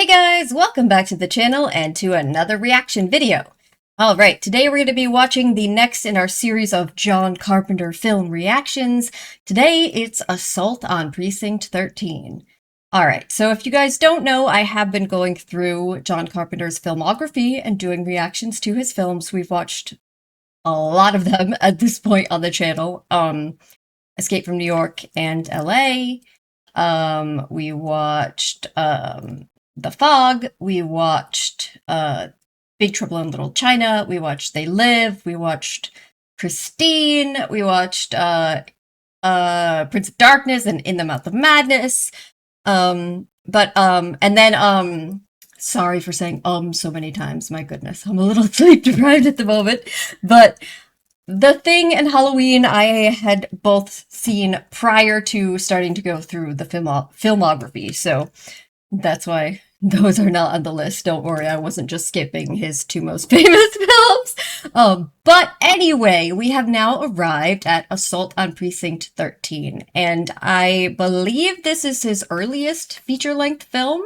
Hey guys, welcome back to the channel and to another reaction video. Alright, today we're going to be watching the next in our series of John Carpenter film reactions. Today it's Assault on Precinct 13. Alright, so if you guys don't know, I have been going through John Carpenter's filmography and doing reactions to his films. We've watched a lot of them at this point on the channel. Escape from New York and LA. We watched The Fog, we watched Big Trouble in Little China, we watched They Live, we watched Christine, we watched Prince of Darkness and In the Mouth of Madness. And then sorry for saying so many times, my goodness, I'm a little sleep deprived at the moment, but The Thing and Halloween I had both seen prior to starting to go through the filmography, so that's why those are not on the list. Don't worry, I wasn't just skipping his two most famous films. But anyway, we have now arrived at Assault on Precinct 13, and I believe this is his earliest feature-length film.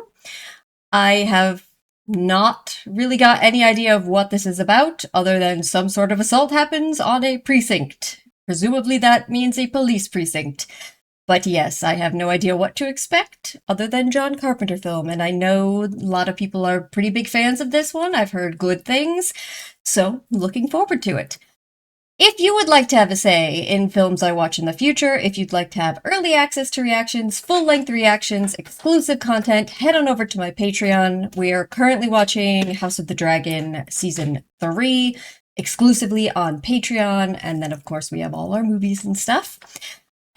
I have not really got any idea of what this is about, other than some sort of assault happens on a precinct. Presumably that means a police precinct. But yes, I have no idea what to expect other than John Carpenter film, and I know a lot of people are pretty big fans of this one. I've heard good things, so looking forward to it. If you would like to have a say in films I watch in the future, if you'd like to have early access to reactions, full-length reactions, exclusive content, head on over to my Patreon. We are currently watching House of the Dragon Season 3 exclusively on Patreon, and then of course we have all our movies and stuff.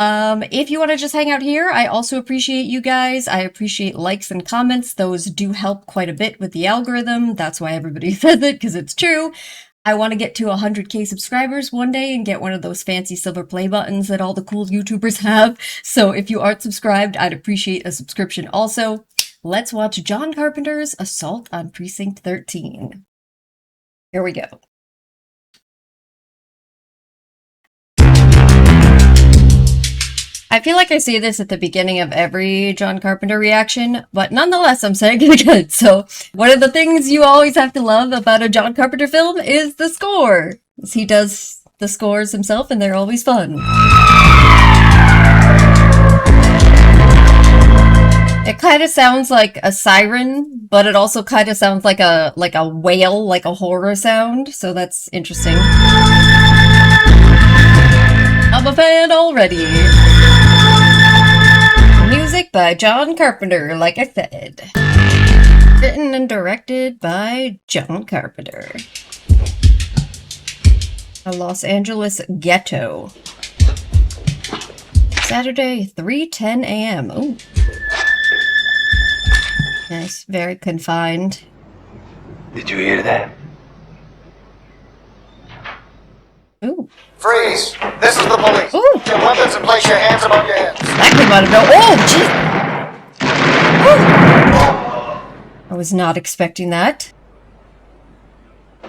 If you want to just hang out here, I also appreciate you guys. I appreciate likes and comments. Those do help quite a bit with the algorithm. That's why everybody says it, because it's true. I want to get to 100k subscribers one day and get one of those fancy silver play buttons that all the cool YouTubers have. So if you aren't subscribed, I'd appreciate a subscription also. Let's watch John Carpenter's Assault on Precinct 13. Here we go. I feel like I say this at the beginning of every John Carpenter reaction, but nonetheless, I'm saying it again. So, one of the things you always have to love about a John Carpenter film is the score. He does the scores himself, and they're always fun. It kind of sounds like a siren, but it also kind of sounds like a whale, like a horror sound. So that's interesting. I'm a fan already. Music by John Carpenter, like I said. Written and directed by John Carpenter. A Los Angeles ghetto. Saturday, 3:10 a.m. Ooh. Nice, very confined. Did you hear that? Ooh. Freeze! This is the police. Ooh. Get weapons and place your hands above your heads. That came out of nowhere. Oh, jeez! I was not expecting that.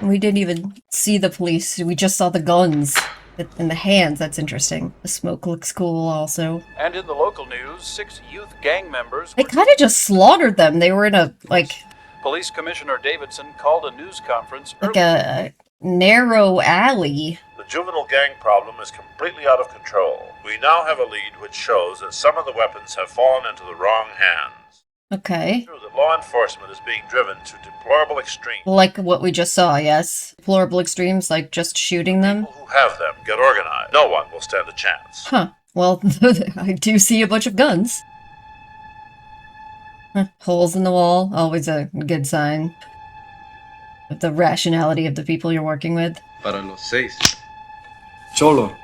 We didn't even see the police. We just saw the guns and the hands. That's interesting. The smoke looks cool also. And in the local news, 6 youth gang members... They kind of just slaughtered them. They were in a, like... Police Commissioner Davidson called a news conference... like a narrow alley. The juvenile gang problem is completely out of control. We now have a lead which shows that some of the weapons have fallen into the wrong hands. Okay. It's true that law enforcement is being driven to deplorable extremes. Like what we just saw, yes. Deplorable extremes, like just shooting them. People who have them get organized. No one will stand a chance. Huh. Well, I do see a bunch of guns. Huh. Holes in the wall, always a good sign of the rationality of the people you're working with. Para los 6. Cholo.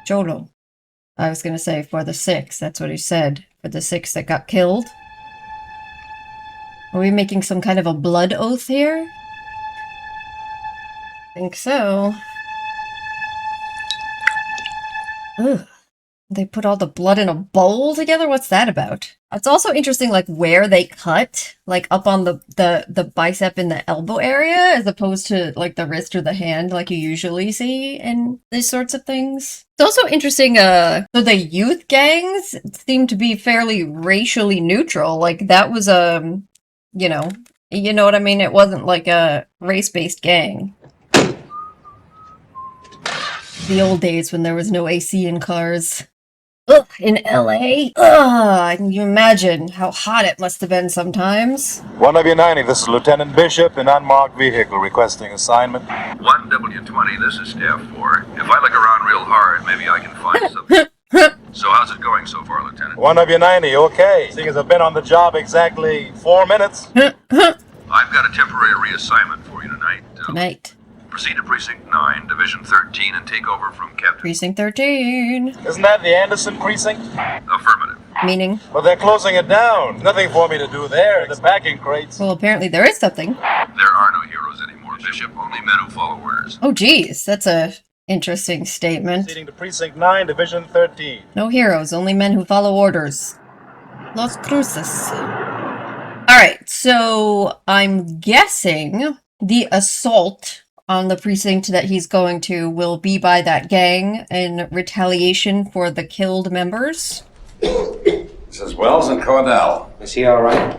Cholo. I was gonna say for the 6, that's what he said. For the 6 that got killed. Are we making some kind of a blood oath here? I think so. Ugh. They put all the blood in a bowl together? What's that about? It's also interesting, like, where they cut, like, up on the bicep in the elbow area, as opposed to, like, the wrist or the hand, like you usually see in these sorts of things. It's also interesting, so the youth gangs seem to be fairly racially neutral. Like, that was, you know what I mean? It wasn't like a race-based gang. The old days when there was no AC in cars. Ugh, in LA? Ugh, can you imagine how hot it must have been sometimes? 1W90, this is Lieutenant Bishop, an unmarked vehicle requesting assignment. 1W20, this is Staff 4. If I look around real hard, maybe I can find something. So how's it going so far, Lieutenant? 1W90, okay. Seeing as I've been on the job exactly 4 minutes. I've got a temporary reassignment for you tonight. Tonight. Proceed to Precinct 9, Division 13, and take over from Captain... Precinct 13. Isn't that the Anderson precinct? Affirmative. Meaning? But they're closing it down. Nothing for me to do there. The packing crates. Well, apparently there is something. There are no heroes anymore, Bishop. Only men who follow orders. Oh, geez. That's a interesting statement. Proceeding to Precinct 9, Division 13. No heroes, only men who follow orders. Los Cruces. Alright, so I'm guessing the assault on the precinct that he's going to will be by that gang in retaliation for the killed members. This is Wells and Cordell. Is he all right?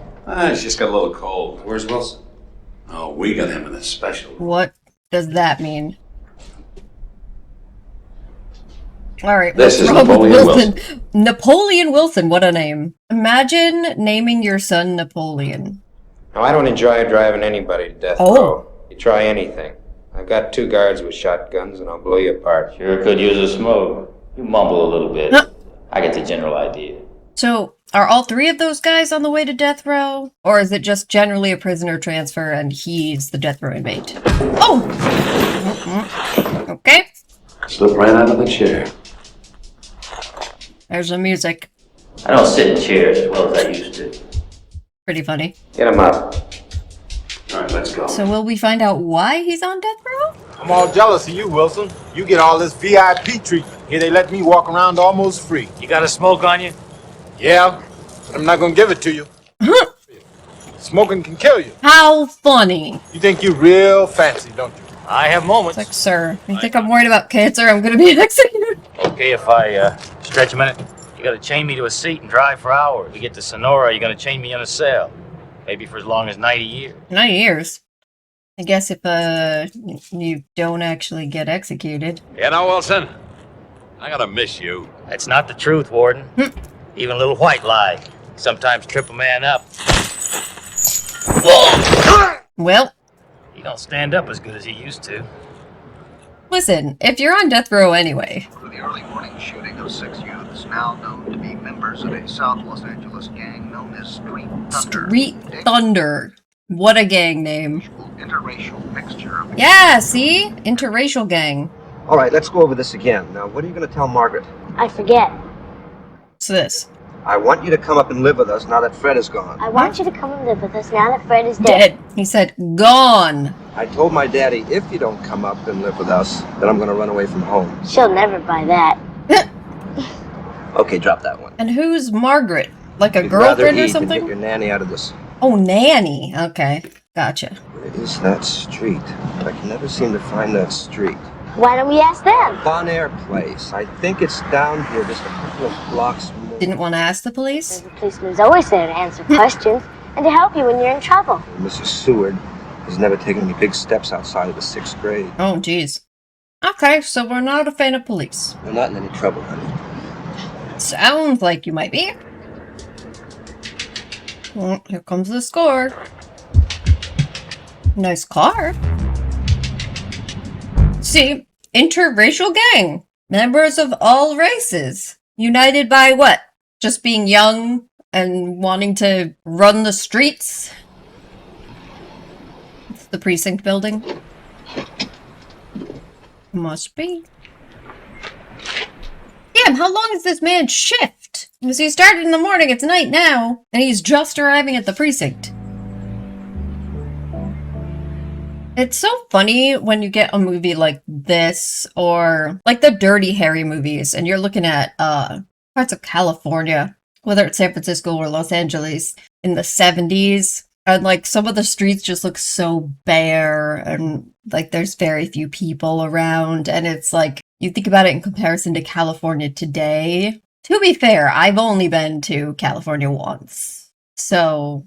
He's just got a little cold. Where's Wilson? Oh, we got him in a special. What does that mean? Alright, This what's is wrong with Napoleon Wilson? Napoleon Wilson, what a name. Imagine naming your son Napoleon. No, I don't enjoy driving anybody to death Oh. row. You try anything. I've got 2 guards with shotguns and I'll blow you apart. Sure could use a smoke. You mumble a little bit. Huh. I get the general idea. So, are all 3 of those guys on the way to death row? Or is it just generally a prisoner transfer and he's the death row inmate? Oh! Okay. Slip right out of the chair. There's the music. I don't sit in chairs as well as I used to. Pretty funny. Get him up. All right, let's go. So will we find out why he's on death row? I'm all jealous of you, Wilson. You get all this VIP treatment. Here they let me walk around almost free. You got a smoke on you? Yeah, but I'm not gonna give it to you. Smoking can kill you. How funny. You think you real fancy, don't you? I have It's moments. like, sir, you think I'm worried about cancer? I'm gonna be executed. Okay, if I stretch a minute. You gotta chain me to a seat and drive for hours. We get to Sonora, you're gonna chain me in a cell. Maybe for as long as 90 years. 90 years. I guess if you don't actually get executed. You know, Wilson, I gotta miss you. That's not the truth, Warden. Even a little white lie. Sometimes trip a man up. Well, He don't stand up as good as he used to. listen, if you're on death row anyway, For the early morning shooting of 6 youths now known to be members of a South Los Angeles gang known as Street Thunder. Street Thunder. What a gang name. Interracial mixture of... Yeah, see? Interracial gang. All right, let's go over this again. Now, what are you going to tell Margaret? I forget. What's this? I want you to come up and live with us now that Fred is gone. I want you to come and live with us now that Fred is dead. Dead. He said, gone. I told my daddy, if you don't come up and live with us, then I'm going to run away from home. She'll never buy that. Okay, drop that one. And who's Margaret? Like a We'd rather girlfriend or eat than something? get your nanny out of this. Oh, nanny. Okay, gotcha. Where is that street? I can never seem to find that street. Why don't we ask them? Bon Air Place. I think it's down here just a couple of blocks more. Didn't want to ask the police? The policeman's always there to answer questions and to help you when you're in trouble. Mrs. Seward has never taken any big steps outside of the 6th grade. Oh, geez. Okay, so we're not a fan of police. We're not in any trouble, honey. Sounds like you might be. Well, here comes the score. Nice car. See, interracial gang. Members of all races. United by what? Just being young and wanting to run the streets? It's the precinct building. Must be. Damn, how long is this man's shift? Because he started in the morning, it's night now, and he's just arriving at the precinct. It's so funny when you get a movie like this, or like the Dirty Harry movies, and you're looking at parts of California, whether it's San Francisco or Los Angeles, in the 70s, and like some of the streets just look so bare, and like there's very few people around, and it's like, you think about it in comparison to California today. To be fair, I've only been to California once, so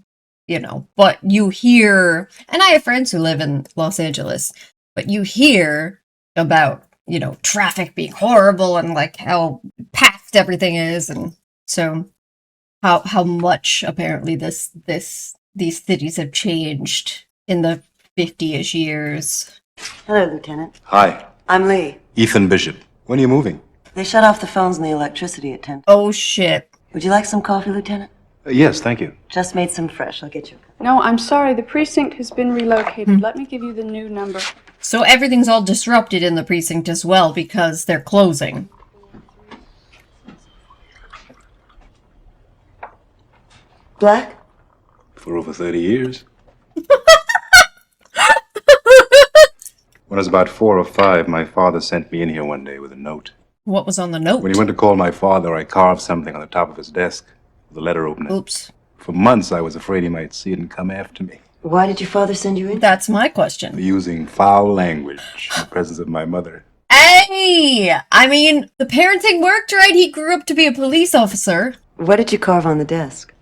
you know, but you hear, and I have friends who live in Los Angeles, but you hear about, you know, traffic being horrible and like how packed everything is, and so how much apparently these cities have changed in the 50-ish years. Hello, Lieutenant. Hi. I'm Lee. Ethan Bishop. When are you moving? They shut off the phones and the electricity at 10. Oh, shit. Would you like some coffee, Lieutenant? Yes, thank you. Just made some fresh. I'll get you. No, I'm sorry. The precinct has been relocated. Let me give you the new number. So everything's all disrupted in the precinct as well because they're closing. Black? For over 30 years. When I was about 4 or 5, my father sent me in here one day with a note. What was on the note? When he went to call my father, I carved something on the top of his desk with a letter opener. Oops. For months, I was afraid he might see it and come after me. Why did your father send you in? That's my question. Using foul language in the presence of my mother. Hey! I mean, the parenting worked, right? He grew up to be a police officer. What did you carve on the desk?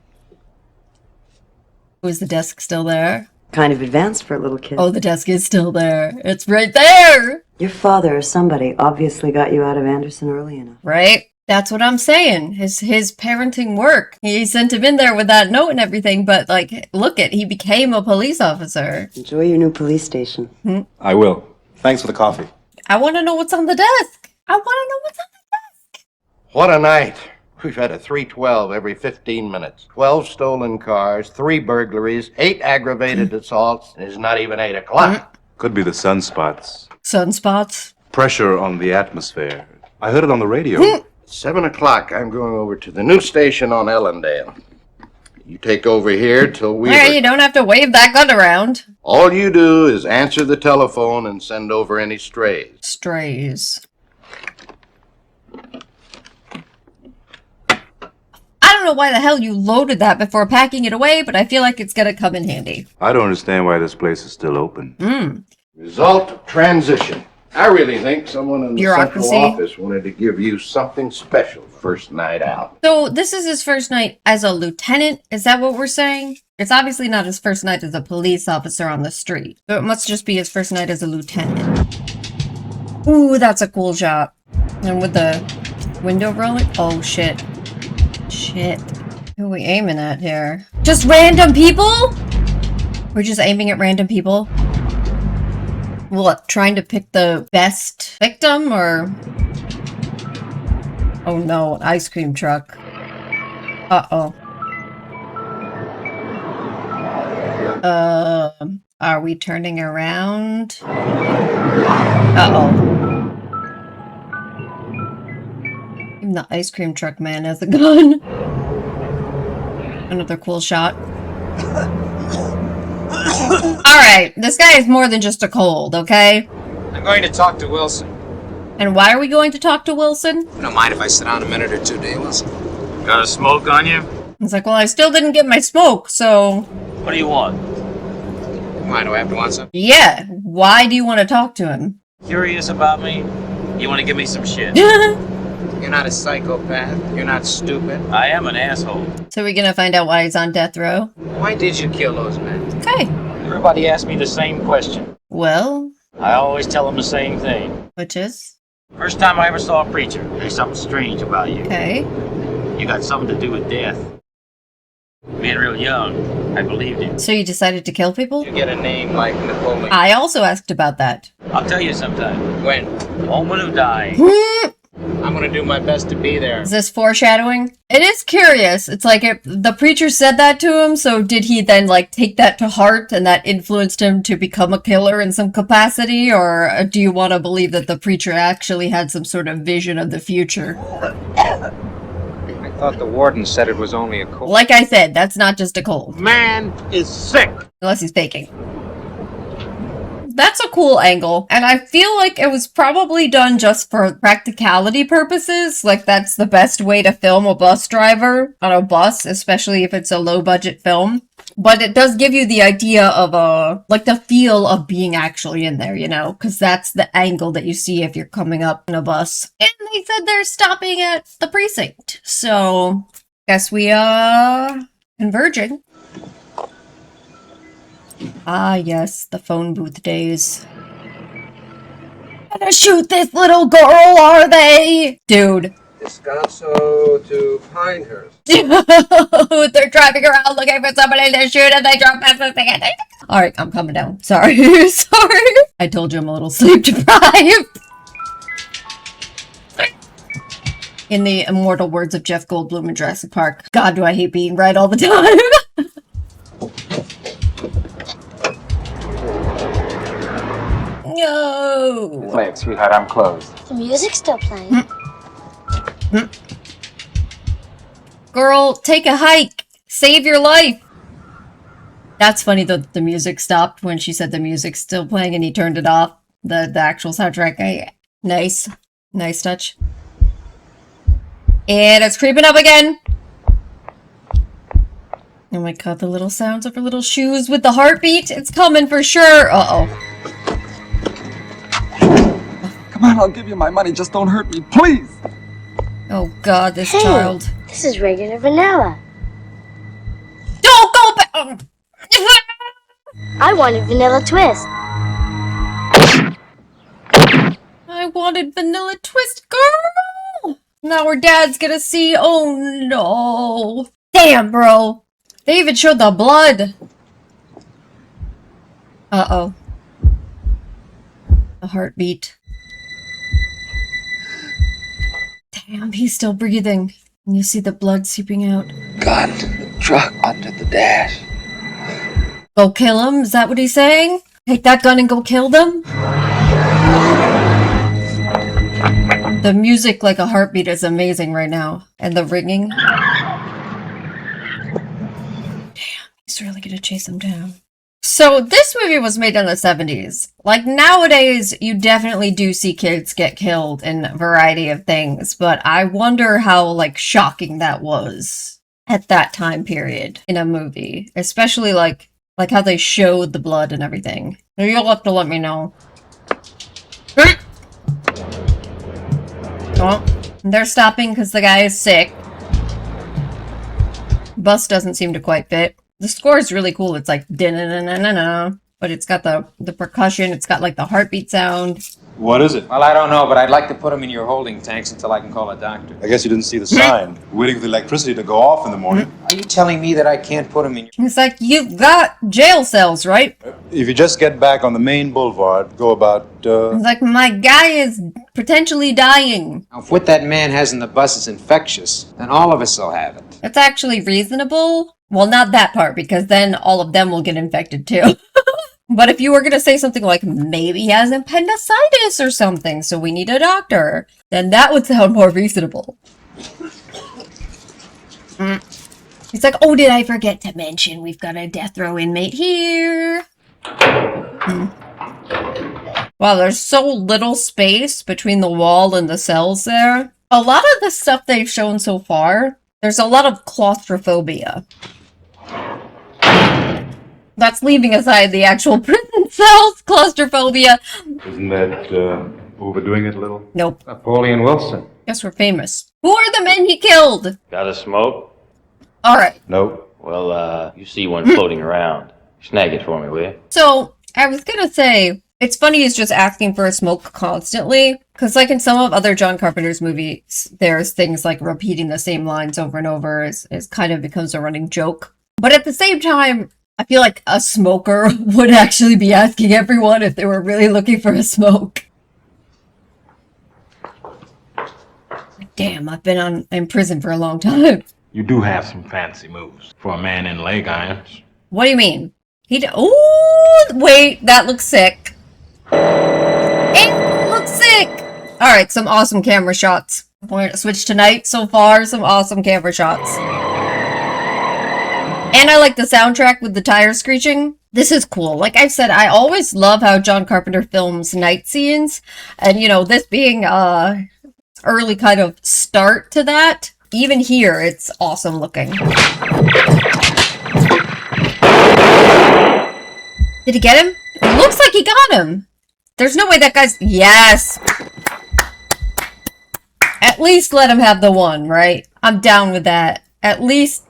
Was the desk still there? Kind of advanced for a little kid. Oh, the desk is still there. It's right there! Your father or somebody obviously got you out of Anderson early enough. Right? That's what I'm saying. His parenting work. He sent him in there with that note and everything, but like, look it, he became a police officer. Enjoy your new police station. I will. Thanks for the coffee. I want to know what's on the desk. I want to know what's on the desk. What a night. We've had a 312 every 15 minutes. 12 stolen cars, 3 burglaries, 8 aggravated assaults, and it's not even 8 o'clock. Could be the sunspots. Sunspots? Pressure on the atmosphere. I heard it on the radio. 7 o'clock, I'm going over to the new station on Ellendale. You take over here till we... Hey, you don't have to wave that gun around. All you do is answer the telephone and send over any strays. Strays. I don't know why the hell you loaded that before packing it away, but I feel like it's gonna come in handy. I don't understand why this place is still open. Result of transition. I really think someone in the Bureaucracy. central office wanted to give you something special first night out. So this is his first night as a lieutenant? Is that what we're saying? It's obviously not his first night as a police officer on the street. So it must just be his first night as a lieutenant. Ooh, that's a cool shot. And with the window rolling? Oh, shit. Shit. Who are we aiming at here? Just random people? We're just aiming at random people? What, trying to pick the best victim, or... Oh no, an ice cream truck. Uh-oh. Are we turning around? Uh-oh. Even the ice cream truck man has a gun. Another cool shot. Alright, this guy is more than just a cold, okay? I'm going to talk to Wilson. And why are we going to talk to Wilson? You don't mind if I sit down a minute or two, do you, Wilson? Got a smoke on you? He's like, well, I still didn't get my smoke, so... What do you want? Why, do I have to want something? Yeah, why do you want to talk to him? Curious about me? You want to give me some shit? You're not a psychopath. You're not stupid. I am an asshole. So we're gonna find out why he's on death row? Why did you kill those men? Okay. Everybody asks me the same question. Well... I always tell them the same thing. Which is? First time I ever saw a preacher, there's something strange about you. Okay. You got something to do with death. Being real young, I believed it. So you decided to kill people? You get a name like Napoleon. I also asked about that. I'll tell you sometime. When? Moment of dying. I'm gonna do my best to be there. Is this foreshadowing? It is curious. It's like the preacher said that to him, so did he then like take that to heart and that influenced him to become a killer in some capacity? Or do you want to believe that the preacher actually had some sort of vision of the future? I thought the warden said it was only a cold. Like I said, that's not just a cold. Man is sick. Unless he's faking. That's a cool angle, and I feel like it was probably done just for practicality purposes. Like, that's the best way to film a bus driver on a bus, especially if it's a low-budget film. But it does give you the idea of, like, the feel of being actually in there, you know? Because that's the angle that you see if you're coming up in a bus. And they said they're stopping at the precinct, so guess we are converging. Ah, yes, the phone booth days. Gonna shoot this little girl, are they? Dude. Descanso to Pinehurst. They're driving around looking for somebody to shoot and they drove past this thing. Alright, I'm coming down. Sorry. Sorry. I told you I'm a little sleep deprived. In the immortal words of Jeff Goldblum in Jurassic Park, God, do I hate being right all the time. No. Play it, sweetheart. I'm closed. The music's still playing. Girl, take a hike. Save your life. That's funny that the music stopped when she said the music's still playing and he turned it off. The actual soundtrack. Nice. Nice touch. And it's creeping up again. Oh my god, the little sounds of her little shoes with the heartbeat. It's coming for sure. Uh-oh. Come on, I'll give you my money. Just don't hurt me, please. Oh god, this Hey, child. This is regular vanilla. Don't go back! I wanted vanilla twist. I wanted vanilla twist, girl! Now her dad's gonna see. Oh no. Damn, bro. They even showed the blood. Uh-oh. A heartbeat. Damn, he's still breathing. And you see the blood seeping out. Gun, truck under the dash. Go kill him? Is that what he's saying? Take that gun and go kill them? The music like a heartbeat is amazing right now. And the ringing. Damn, he's really gonna chase him down. So this movie was made in the 70s. Like nowadays, you definitely do see kids get killed in a variety of things, but I wonder how like shocking that was at that time period in a movie, especially like how they showed the blood and everything. So you'll have to let me know. Oh, they're stopping because the guy is sick. Bus doesn't seem to quite fit. The score is really cool. It's like da-na-na-na-na-na, but it's got the percussion. It's got like the heartbeat sound. What is it? Well, I don't know, but I'd like to put him in your holding tanks until I can call a doctor. I guess you didn't see the sign. Waiting for the electricity to go off in the morning. Are you telling me that I can't put him in your... It's like, you've got jail cells, right? If you just get back on the main boulevard, go about, It's like, my guy is potentially dying. Now, if what that man has in the bus is infectious, then all of us will have it. That's actually reasonable. Well, not that part, because then all of them will get infected too. But if you were going to say something like, maybe he has appendicitis or something, so we need a doctor, then that would sound more reasonable. He's like, oh, did I forget to mention we've got a death row inmate here? Wow, there's so little space between the wall and the cells there. A lot of the stuff they've shown so far, there's a lot of claustrophobia. That's leaving aside the actual prison cells, claustrophobia. Isn't that, overdoing it a little? Nope. Napoleon Wilson. Guess we're famous. Who are the men he killed? Got a smoke? Alright. Nope. Well, you see one floating around. Snag it for me, will you? So, I was gonna say, it's funny he's just asking for a smoke constantly. Because like in some of other John Carpenter's movies, there's things like repeating the same lines over and over is kind of becomes a running joke. But at the same time, I feel like a smoker would actually be asking everyone if they were really looking for a smoke. Damn, I've been in prison for a long time. You do have some fancy moves for a man in leg irons. What do you mean? Ooh, wait, that looks sick. It looks sick! Alright, some awesome camera shots. We're gonna switch tonight so far, some awesome camera shots. And I like the soundtrack with the tires screeching. This is cool. Like I've said, I always love how John Carpenter films night scenes. And, you know, this being early kind of start to that, even here, it's awesome looking. Did he get him? It looks like he got him. There's no way that guy's... Yes! At least let him have the one, right? I'm down with that. At least...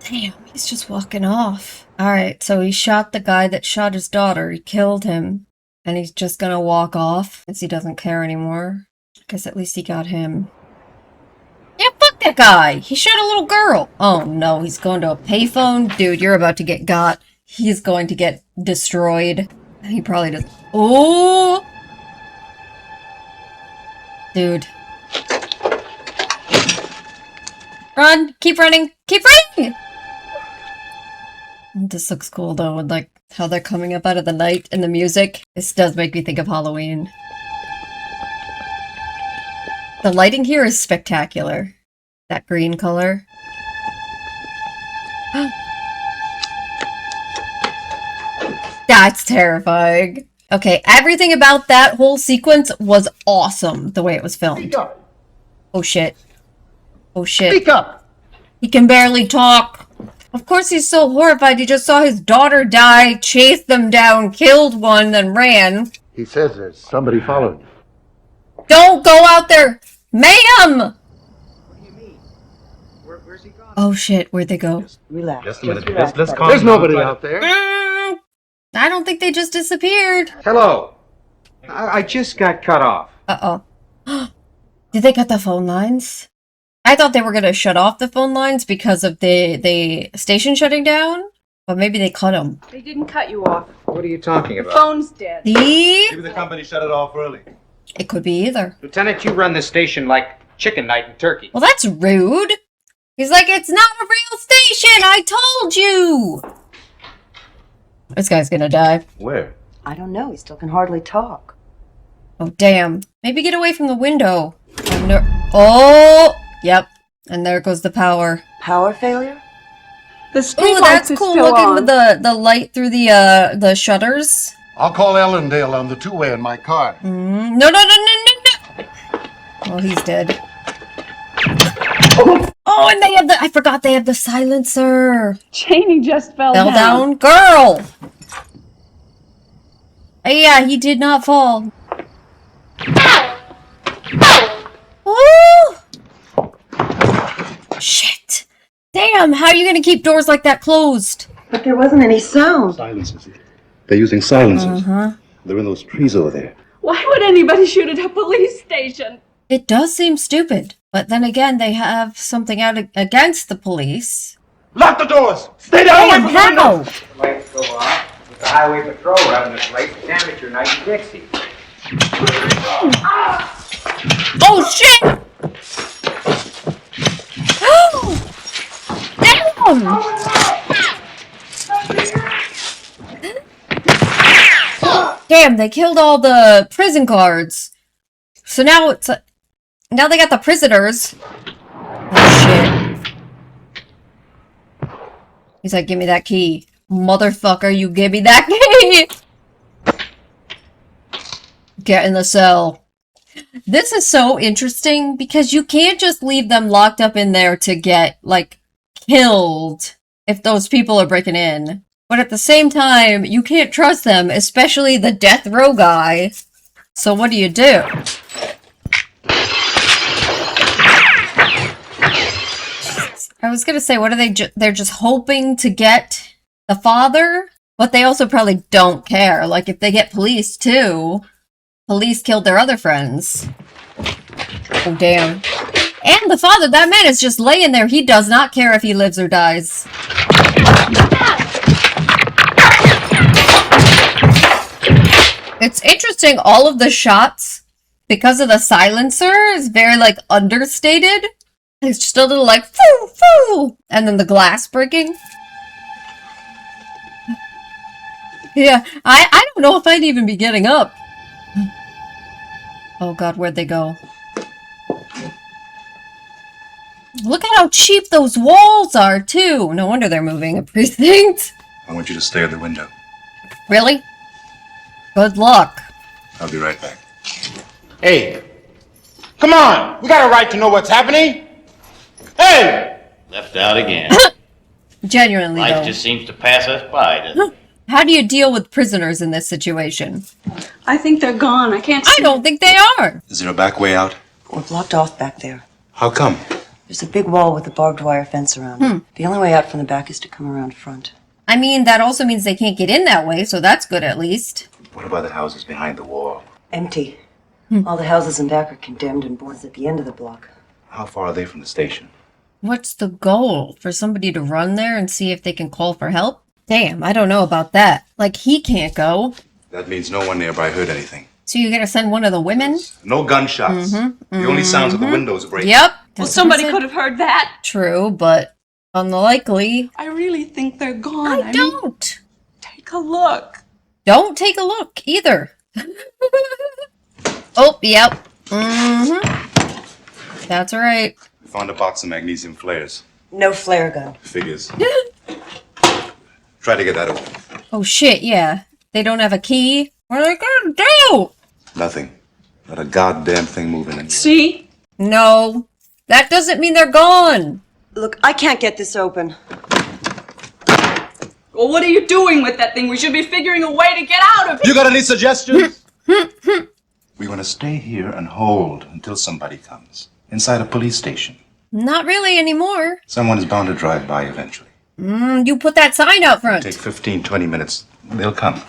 Damn, he's just walking off. Alright, so he shot the guy that shot his daughter. He killed him. And he's just gonna walk off because he doesn't care anymore. I guess at least he got him. Yeah, fuck that guy! He shot a little girl! Oh no, he's going to a payphone? Dude, you're about to get got. He's going to get destroyed. He probably does. Oh! Dude. Run! Keep running! Keep running! This looks cool though, with like how they're coming up out of the night and the music. This does make me think of Halloween. The lighting here is spectacular. That green color. That's terrifying. Okay, everything about that whole sequence was awesome, the way it was filmed. Oh shit. Oh shit. Speak up! He can barely talk. Of course he's so horrified. He just saw his daughter die, chased them down, killed one, then ran. He says there's somebody following you. Don't go out there! Ma'am! What do you mean? Where's he gone? Oh shit, where'd they go? Relax. Just a minute. relax, Let's buddy. calm There's down. nobody out there. I don't think they just disappeared. Hello. I just got cut off. Uh-oh. Did they cut the phone lines? I thought they were gonna shut off the phone lines because of the station shutting down. But maybe they cut them. They didn't cut you off. What are you talking The about? phone's dead. See? Maybe the company shut it off early. It could be either. Lieutenant, you run the station like chicken night in Turkey. Well, that's rude. He's like, it's not a real station! I told you! This guy's gonna die. Where? I don't know. He still can hardly talk. Oh, damn. Maybe get away from the window. Oh! Yep. And there goes the power. Power failure? The Ooh, street that's lights are cool still looking on. with the light through the shutters. I'll call Ellendale on the two-way in my car. No, no, no, no, no, no! Well, he's dead. Oh, and they have I forgot they have the silencer. Cheney just fell Fell down. Girl! Yeah, he did not fall. Ooh! Shit. Damn, how are you gonna keep doors like that closed? But there wasn't any sound. Silencers. They're using silencers. Uh-huh. They're in those trees over there. Why would anybody shoot at a police station? It does seem stupid, but then again, they have something out against the police. Lock the doors! Stay down away from the window! The lights go off with the highway patrol running this late amateur night in Dixie. Oh shit! Damn! Damn, they killed all the prison guards. So now it's now they got the prisoners. Oh shit. He's like, give me that key. Motherfucker, you give me that key! Get in the cell. This is so interesting because you can't just leave them locked up in there to get, like, killed if those people are breaking in. But at the same time, you can't trust them, especially the death row guy. So what do? I was gonna say, what are they? They're just hoping to get the father, but they also probably don't care. Like, if they get police too, police killed their other friends. Oh, damn. And the father, that man is just laying there. He does not care if he lives or dies. It's interesting, all of the shots, because of the silencer, is very, like, understated. It's just a little like, foo, foo, and then the glass breaking. Yeah, I don't know if I'd even be getting up. Oh god, where'd they go? Look at how cheap those walls are, too! No wonder they're moving a precinct. I want you to stay at the window. Really? Good luck. I'll be right back. Hey, come on! We got a right to know what's happening! Hey! Left out again. Genuinely, Life though. just seems to pass us by, doesn't it? How do you deal with prisoners in this situation? I think they're gone. I can't I see. don't think they are. Is there a back way out? We're blocked off back there. How come? There's a big wall with a barbed wire fence around it. The only way out from the back is to come around front. I mean, that also means they can't get in that way, so that's good at least. What about the houses behind the wall? Empty. All the houses in back are condemned and boards at the end of the block. How far are they from the station? What's the goal? For somebody to run there and see if they can call for help? Damn, I don't know about that. Like, he can't go. That means no one nearby heard anything. So you're gonna send one of the women? No gunshots. The only sounds are the windows breaking. Yep. Well, somebody could have heard that. True, but unlikely. I really think they're gone. I don't. Take a look. Don't take a look either. Oh, yep. That's right. Found a box of magnesium flares. No flare gun. Figures. Try to get that open. Oh shit, yeah. They don't have a key. What are they gonna do? Nothing. Not a goddamn thing moving anywhere. See? No. That doesn't mean they're gone. Look, I can't get this open. Well, what are you doing with that thing? We should be figuring a way to get out of here. You got any suggestions? We want to stay here and hold until somebody comes. Inside a police station. Not really anymore. Someone is bound to drive by eventually. You put that sign out front. Take 15, 20 minutes. They'll come.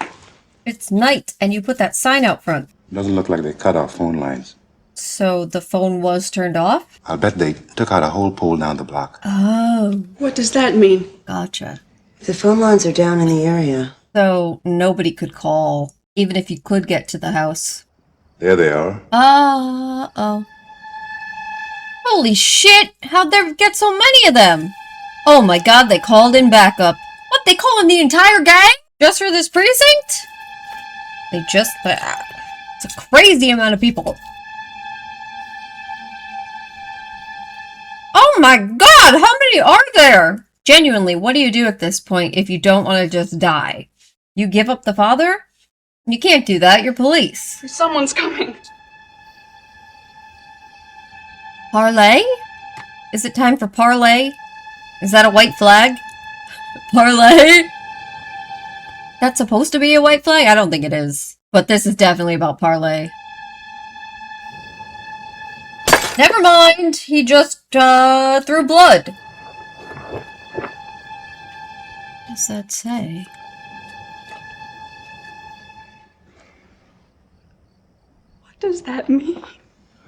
It's night, and you put that sign out front. Doesn't look like they cut off phone lines. So the phone was turned off? I'll bet they took out a whole pole down the block. Oh. What does that mean? Gotcha. The phone lines are down in the area. So nobody could call, even if you could get to the house. There they are. Uh-oh. Holy shit! How'd there get so many of them? Oh my god, they called in backup. What, they call in the entire gang? Just for this precinct? It's a crazy amount of people. Oh my god, how many are there? Genuinely, what do you do at this point if you don't want to just die? You give up the father? You can't do that, you're police. Someone's coming. Parlay? Is it time for parlay? Is that a white flag? Parlay? That's supposed to be a white flag? I don't think it is. But this is definitely about parlay. Never mind, he just, threw blood. What does that say? What does that mean?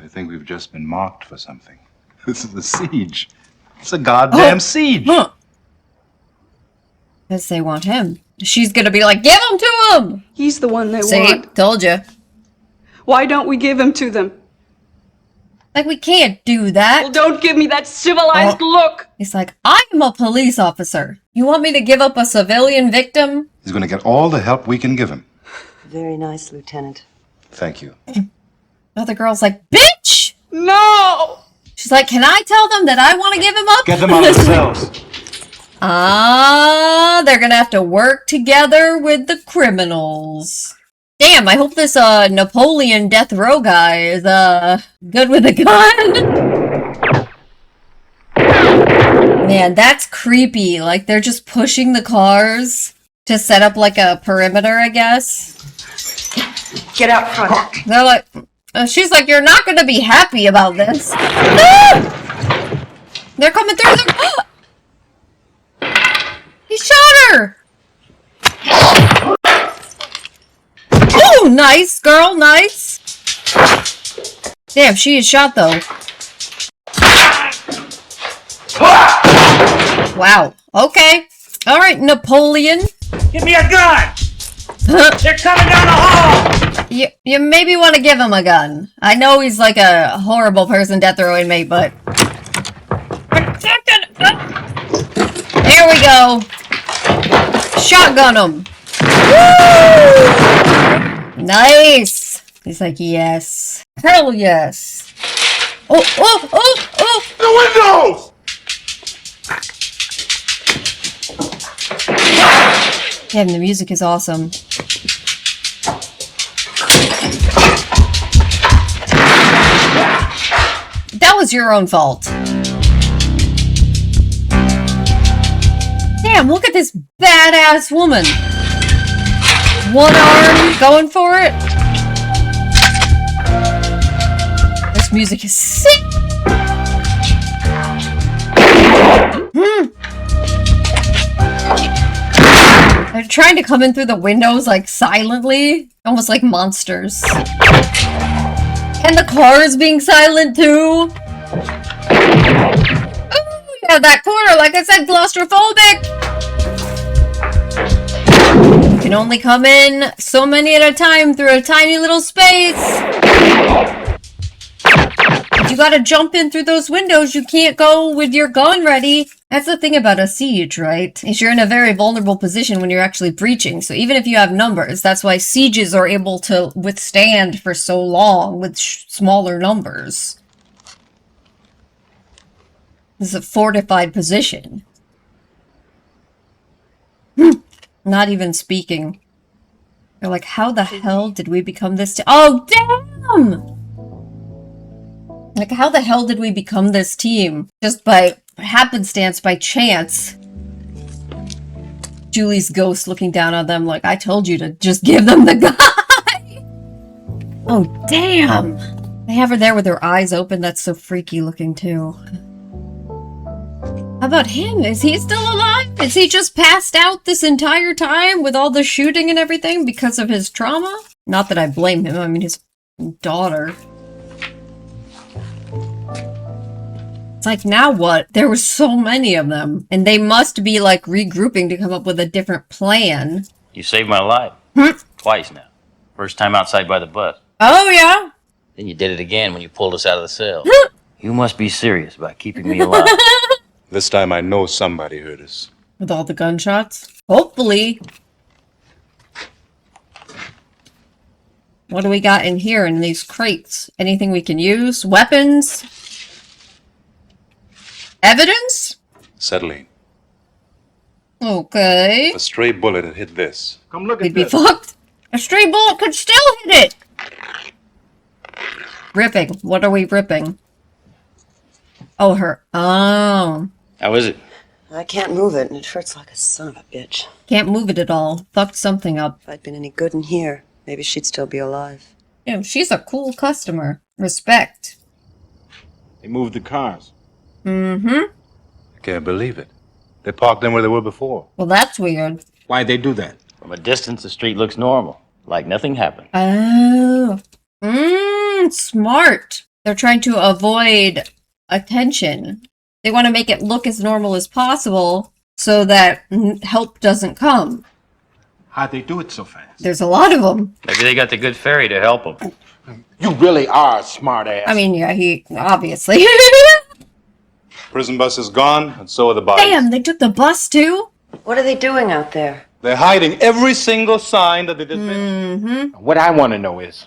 I think we've just been marked for something. This is a siege. It's a goddamn siege. Huh. Guess they want him. She's gonna be like, give him to him! He's the one they See? want. Told you. Why don't we give him to them? Like, we can't do that. Well, don't give me that civilized look. He's like, I'm a police officer. You want me to give up a civilian victim? He's going to get all the help we can give him. Very nice, Lieutenant. Thank you. Other girl's like, bitch! No! She's like, can I tell them that I want to give him up? Get them out of the cells. They're gonna have to work together with the criminals. Damn, I hope this, Napoleon death row guy is, good with a gun. Man, that's creepy. Like, they're just pushing the cars to set up, like, a perimeter, I guess. Get out front. They're like, she's like, you're not gonna be happy about this. They're coming through the... He shot her! Oh, nice, girl, nice. Damn, she is shot, though. Wow, okay. Alright, Napoleon. Give me a gun! They're coming down the hall! You maybe want to give him a gun. I know he's like a horrible person, death row inmate, but... There we go. Shotgun him. Woo! Nice. He's like, yes. Hell yes. Oh, oh, oh, oh. The windows! Damn, the music is awesome. That was your own fault. Damn, look at this badass woman. One arm, going for it. This music is sick. They're trying to come in through the windows, like, silently. Almost like monsters. And the car is being silent, too. Oh, yeah, that corner, like I said, claustrophobic. You can only come in so many at a time through a tiny little space. If you gotta jump in through those windows, you can't go with your gun ready. That's the thing about a siege, right? Is you're in a very vulnerable position when you're actually breaching. So even if you have numbers, that's why sieges are able to withstand for so long with smaller numbers. This is a fortified position. Not even speaking. They're like, how the hell did we become this oh, damn! Like, how the hell did we become this team? Just by happenstance, by chance. Julie's ghost looking down on them like, I told you to just give them the guy! Oh, damn! They have her there with her eyes open. That's so freaky looking, too. How about him? Is he still alive? Is he just passed out this entire time with all the shooting and everything because of his trauma? Not that I blame him. I mean, his daughter. It's like, now what? There were so many of them. And they must be, like, regrouping to come up with a different plan. You saved my life. Twice now. First time outside by the bus. Oh, yeah? Then you did it again when you pulled us out of the cell. You must be serious about keeping me alive. This time I know somebody heard us. With all the gunshots? Hopefully. What do we got in here in these crates? Anything we can use? Weapons? Evidence? Acetylene. Okay. A stray bullet had hit this. Come look We'd be fucked. A stray bullet could still hit it! Ripping. What are we ripping? Oh, her. Oh. How is it? I can't move it, and it hurts like a son of a bitch. Can't move it at all. Fucked something up. If I'd been any good in here, maybe she'd still be alive. Yeah, she's a cool customer. Respect. They moved the cars. Mm-hmm. I can't believe it. They parked them where they were before. Well, that's weird. Why'd they do that? From a distance, the street looks normal. Like nothing happened. Oh. Smart. They're trying to avoid attention. They want to make it look as normal as possible so that help doesn't come. How'd they do it so fast? There's a lot of them. Maybe they got the good fairy to help them. You really are a smart ass. I mean, yeah, he obviously. Prison bus is gone, and so are the bodies. Damn, they took the bus too? What are they doing out there? They're hiding every single sign that they did. What I want to know is,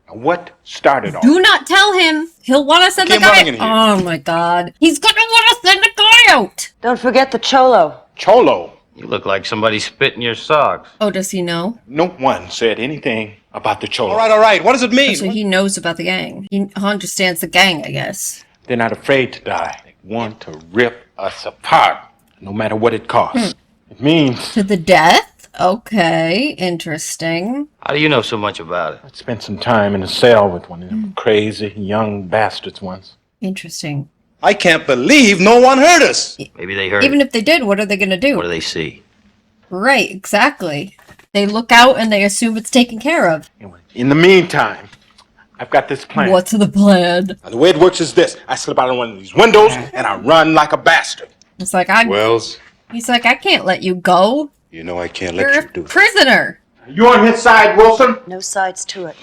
what started all Do not tell him. He'll want to send the Came guy. running in here. Oh my god. He's gonna want to send the guy out. Don't forget the cholo. Cholo? You look like somebody spit in your socks. Oh, does he know? No one said anything about the cholo. All right. What does it mean? So he knows about the gang. He understands the gang, I guess. They're not afraid to die. They want to rip us apart, no matter what it costs. It means... To the death? Okay, interesting. How do you know so much about it? I spent some time in a cell with one of them crazy young bastards once. Interesting. I can't believe no one heard us. Maybe they heard Even it. if they did, what are they gonna do? What do they see? Right, exactly. They look out and they assume it's taken care of. Anyway, in the meantime, I've got this plan. What's the plan? Now, the way it works is this. I slip out of one of these windows and I run like a bastard. It's like, Wells, he's like, I can't let you go. you know I can't You're let a you do that. prisoner. You on his side, Wilson? No sides to it.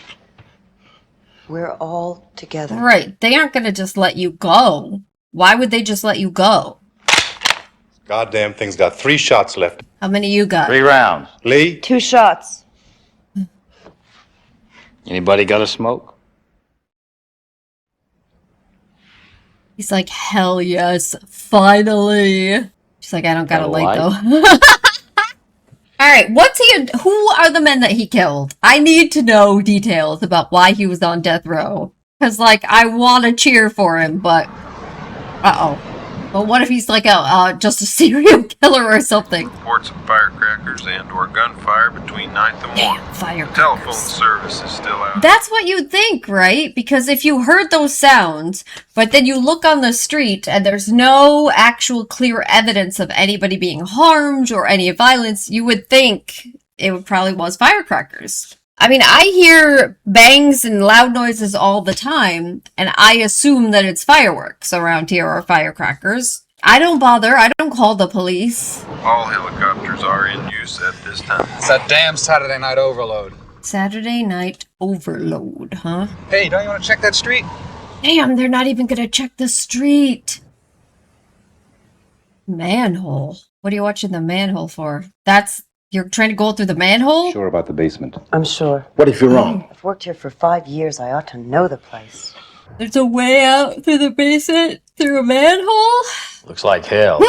We're all together. Right, they aren't gonna just let you go. Why would they just let you go? Goddamn thing's got 3 shots left. How many you got? 3 rounds. Lee? 2 shots. Anybody got a smoke? He's like, hell yes, finally. She's like, I don't got a light though. Alright, who are the men that he killed? I need to know details about why he was on death row. Cause like, I want to cheer for him, but... Uh-oh. But what if he's like just a serial killer or something? Reports of firecrackers and/or gunfire between 9th and 1. Damn, firecrackers. Telephone service is still out. That's what you'd think, right? Because if you heard those sounds, but then you look on the street and there's no actual clear evidence of anybody being harmed or any violence, you would think it probably was firecrackers. I mean, I hear bangs and loud noises all the time, and I assume that it's fireworks around here or firecrackers. I don't bother. I don't call the police. All helicopters are in use at this time. It's that damn Saturday night overload. Saturday night overload, huh? Hey, don't you want to check that street? Damn, they're not even gonna check the street. Manhole. What are you watching the manhole for? You're trying to go through the manhole? Sure about the basement. I'm sure. What if you're wrong? I've worked here for 5 years. I ought to know the place. There's a way out through the basement, through a manhole? Looks like hell.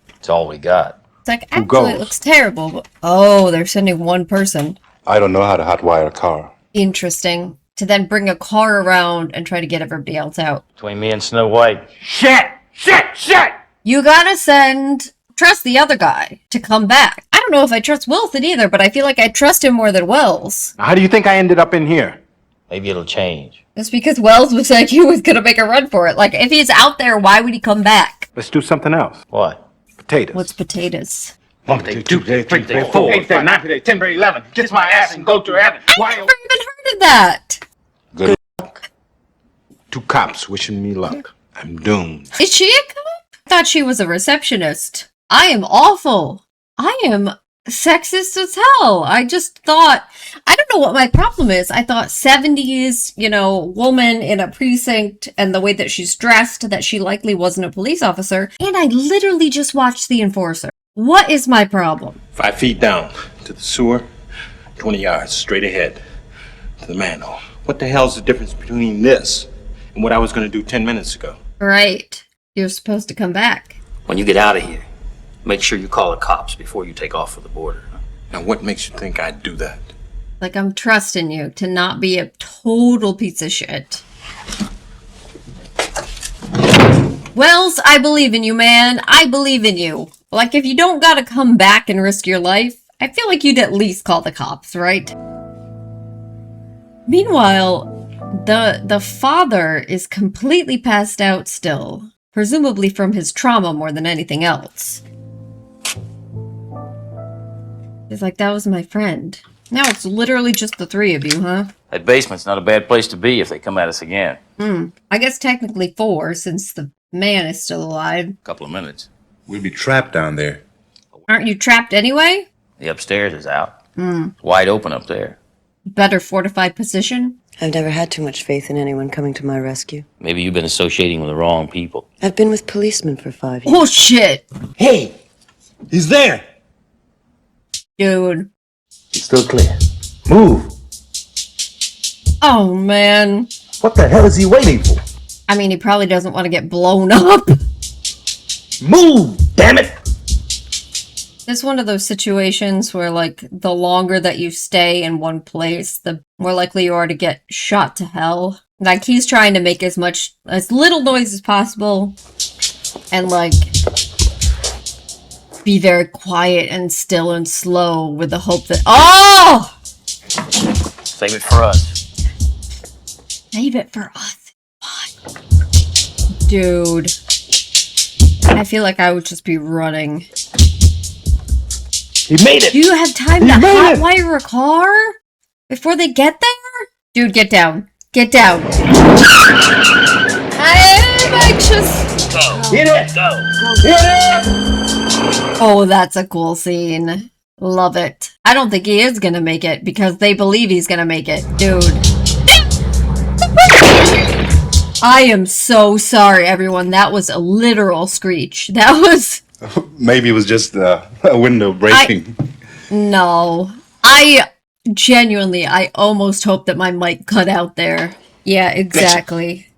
It's all we got. It's like, actually, it looks terrible. But, oh, they're sending one person. I don't know how to hotwire a car. Interesting. To then bring a car around and try to get everybody else out. Between me and Snow White. Shit! You gotta trust the other guy to come back. I don't know if I trust Wilson either, but I feel like I trust him more than Wells. How do you think I ended up in here? Maybe it'll change. It's because Wells was like he was gonna make a run for it. Like, if he's out there, why would he come back? Let's do something else. What? Potatoes. What's potatoes? 1 day, 2 day, 3 day, 4 8 day, 9 day, 10 day, 11. Kiss my ass and go to heaven. I never even heard of that. Good luck. 2 cops wishing me luck. I'm doomed. Is she a cop? I thought she was a receptionist. I am awful. I am sexist as hell. I just thought, I don't know what my problem is. I thought 70s, woman in a precinct and the way that she's dressed, that she likely wasn't a police officer. And I literally just watched The Enforcer. What is my problem? 5 feet down to the sewer, 20 yards straight ahead to the manhole. What the hell's the difference between this and what I was going to do 10 minutes ago? Right. You're supposed to come back. When you get out of here, make sure you call the cops before you take off for the border. Now, what makes you think I'd do that? Like, I'm trusting you to not be a total piece of shit. Wells, I believe in you, man. I believe in you. Like, if you don't gotta come back and risk your life, I feel like you'd at least call the cops, right? Meanwhile, the father is completely passed out still, presumably from his trauma more than anything else. He's like, that was my friend. Now it's literally just the 3 of you, huh? That basement's not a bad place to be if they come at us again. I guess technically 4, since the man is still alive. Couple of minutes. We'd be trapped down there. Aren't you trapped anyway? The upstairs is out. It's wide open up there. Better fortified position? I've never had too much faith in anyone coming to my rescue. Maybe you've been associating with the wrong people. I've been with policemen for 5 years. Oh, shit! Hey! He's there! Dude. He's still clear. Move! Oh, man. What the hell is he waiting for? I mean, he probably doesn't want to get blown up. Move! Damn it! It's one of those situations where, like, the longer that you stay in one place, the more likely you are to get shot to hell. Like, he's trying to make as little noise as possible and, like, be very quiet and still and slow with the hope that— oh! Save it for us. Save it for us. What? Dude. I feel like I would just be running. He made it! Do you have time to hotwire a car before they get there? Dude, get down. Get down. I'm anxious. Go. Hit it! Go. Hit it! Oh, that's a cool scene. Love it. I don't think he is gonna make it because they believe he's gonna make it. Dude. I am so sorry, everyone. That was a literal screech. That was... Maybe it was just a window breaking. No. I almost hope that my mic cut out there. Yeah, exactly.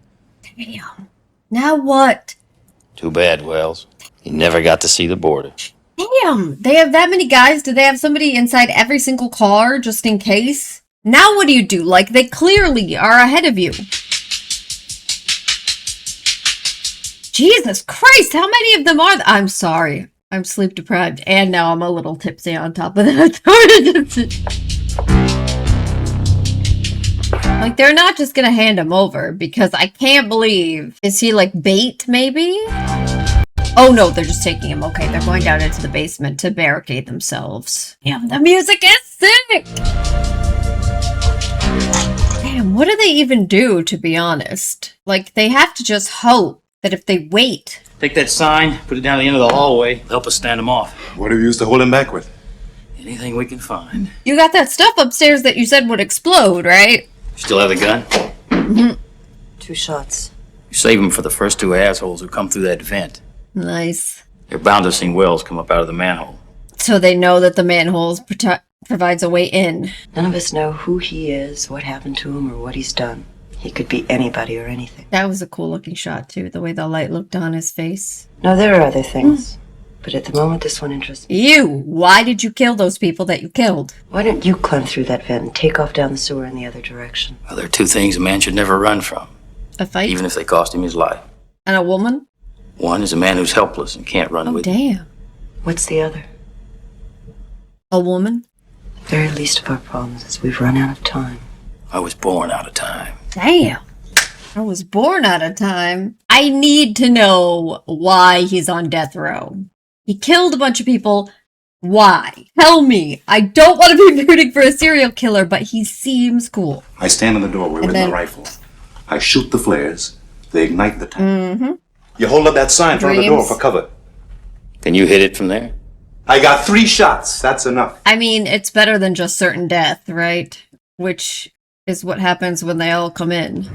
Damn. Now what? Too bad, Wells. You never got to see the border. Damn. They have that many guys? Do they have somebody inside every single car just in case? Now what do you do? Like, they clearly are ahead of you. Jesus Christ, how many of them are there? I'm sorry. I'm sleep deprived, and now I'm a little tipsy on top of that. Like, they're not just gonna hand him over, because I can't believe... Is he, like, bait, maybe? Oh, no, they're just taking him. Okay, they're going down into the basement to barricade themselves. Damn, the music is sick! Damn, what do they even do, to be honest? Like, they have to just hope that if they wait... Take that sign, put it down at the end of the hallway, help us stand them off. What have you used to hold him back with? Anything we can find. You got that stuff upstairs that you said would explode, right? Still have the gun? Mm-hmm. 2 shots. You save them for the first 2 assholes who come through that vent. Nice. They're bound to have seen Wells come up out of the manhole. So they know that the manhole provides a way in. None of us know who he is, what happened to him, or what he's done. He could be anybody or anything. That was a cool looking shot, too. The way the light looked on his face. No, there are other things. But at the moment, this one interests me. You! Why did you kill those people that you killed? Why don't you climb through that vent and take off down the sewer in the other direction? Well, there are 2 things a man should never run from. A fight? Even if they cost him his life. And a woman? One is a man who's helpless and can't run with you. Damn. What's the other? A woman? The very least of our problems is we've run out of time. I was born out of time. Damn. I was born out of time. I need to know why he's on death row. He killed a bunch of people. Why? Tell me. I don't want to be rooting for a serial killer, but he seems cool. I stand in the doorway with my rifle. I shoot the flares. They ignite the tank. Mm-hmm. You hold up that sign in front of the door for cover. Can you hit it from there? I got 3 shots. That's enough. I mean, it's better than just certain death, right? Which is what happens when they all come in.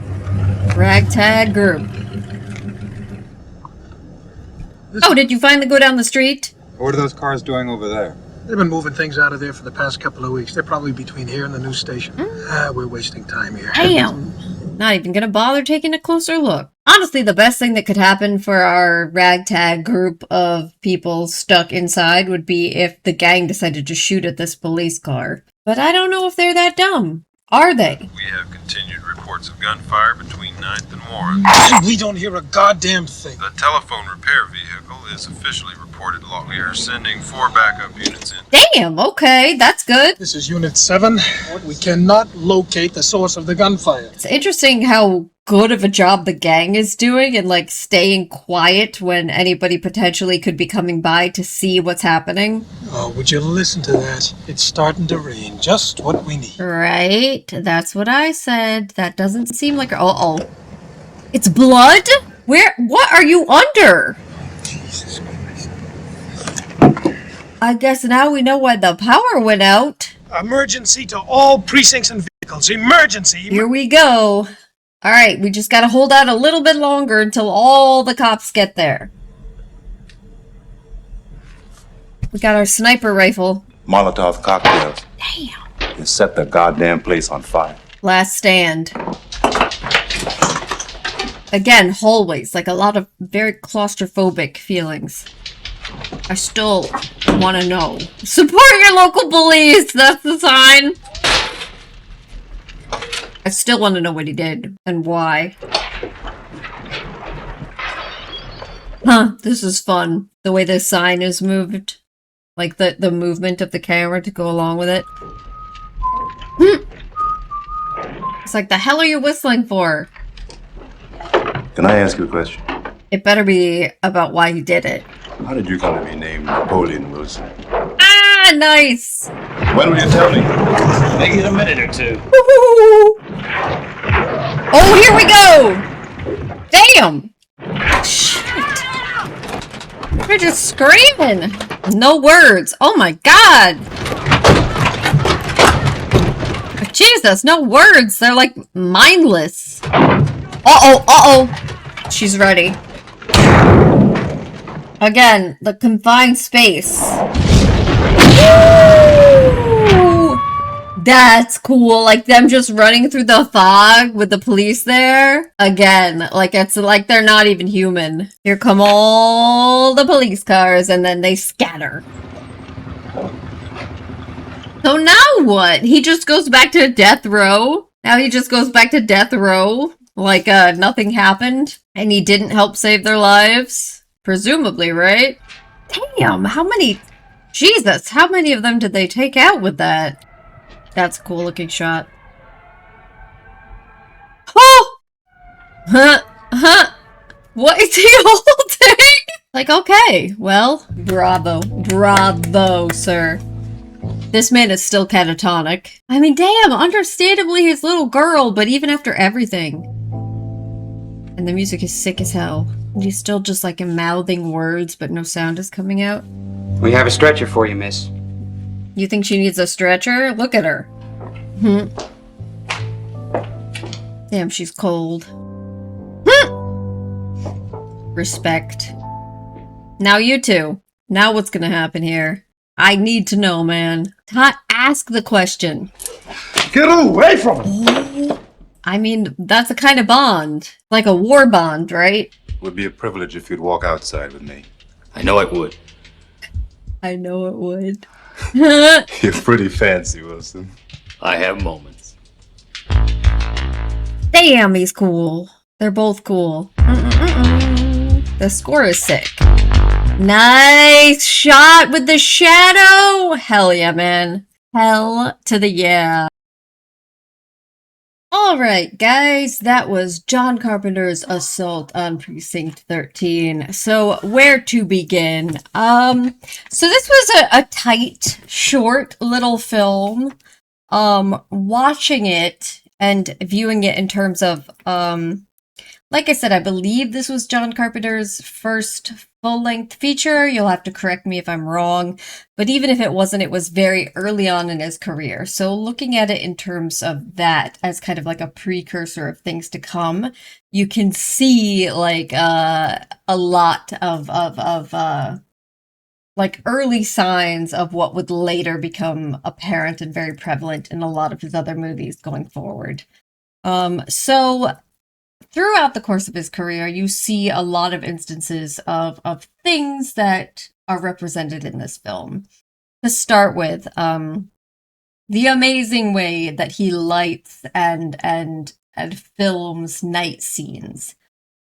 Ragtag group. Oh, did you finally go down the street? What are those cars doing over there? They've been moving things out of there for the past couple of weeks. They're probably between here and the new station. We're wasting time here. Damn. Not even gonna bother taking a closer look. Honestly, the best thing that could happen for our ragtag group of people stuck inside would be if the gang decided to shoot at this police car. But I don't know if they're that dumb. Are they? We have continued reports of gunfire between 9th and Warren. We don't hear a goddamn thing. The telephone repair vehicle is officially reported lost. We are sending 4 backup units in. Damn, okay, that's good. This is Unit 7. We cannot locate the source of the gunfire. It's interesting how good of a job the gang is doing and like staying quiet when anybody potentially could be coming by to see what's happening. Oh, would you listen to that? It's starting to rain. Just what we need. Right, that's what I said. That doesn't seem like... Uh-oh. It's blood? Where? What are you under? Jesus Christ. I guess now we know why the power went out. Emergency to all precincts and vehicles. Emergency! Here we go. All right, we just gotta hold out a little bit longer until all the cops get there. We got our sniper rifle. Molotov cocktails. Damn. You set the goddamn place on fire. Last stand. Again, hallways, like a lot of very claustrophobic feelings. I still want to know. Support your local police! That's the sign! I still want to know what he did and why. Huh, this is fun. The way this sign is moved. Like the movement of the camera to go along with it. It's like, the hell are you whistling for? Can I ask you a question? It better be about why he did it. How did you come to be named Napoleon Wilson? Ah, nice! When will you tell me? Maybe in a minute or 2. Oh, here we go! Damn! Shit! They're just screaming! No words! Oh my god! Jesus, no words! They're like mindless! Uh-oh, uh-oh! She's ready. Again, the confined space. Woo! That's cool. Like them just running through the fog with the police there. Again, like it's like they're not even human. Here come all the police cars and then they scatter. So now what? He just goes back to death row? Now he just goes back to death row? Like, nothing happened? And he didn't help save their lives? Presumably, right? Damn, how many... Jesus, how many of them did they take out with that? That's a cool looking shot. Oh! Huh? Huh? What is he holding? Like, okay, well, bravo. Bravo, sir. This man is still catatonic. I mean, damn, understandably his little girl, but even after everything. And the music is sick as hell. And he's still just like mouthing words, but no sound is coming out. We have a stretcher for you, miss. You think she needs a stretcher? Look at her. Damn, she's cold. Respect. Now you two. Now what's gonna happen here? I need to know, man. Ask the question. Get away from him! I mean, that's a kind of bond. Like a war bond, right? It would be a privilege if you'd walk outside with me. I know it would. I know it would. You're pretty fancy, Wilson. I have moments. Damn, he's cool. They're both cool. The score is sick. Nice shot with the shadow! Hell yeah, man. Hell to the yeah. Alright, guys, that was John Carpenter's Assault on Precinct 13. So, where to begin? So this was a tight, short little film. Watching it and viewing it in terms of, like I said, I believe this was John Carpenter's first full-length feature. You'll have to correct me if I'm wrong. But even if it wasn't, it was very early on in his career. So looking at it in terms of that as kind of like a precursor of things to come, you can see like a lot of like early signs of what would later become apparent and very prevalent in a lot of his other movies going forward. So throughout the course of his career, you see a lot of instances of things that are represented in this film. To start with, the amazing way that he lights and films night scenes.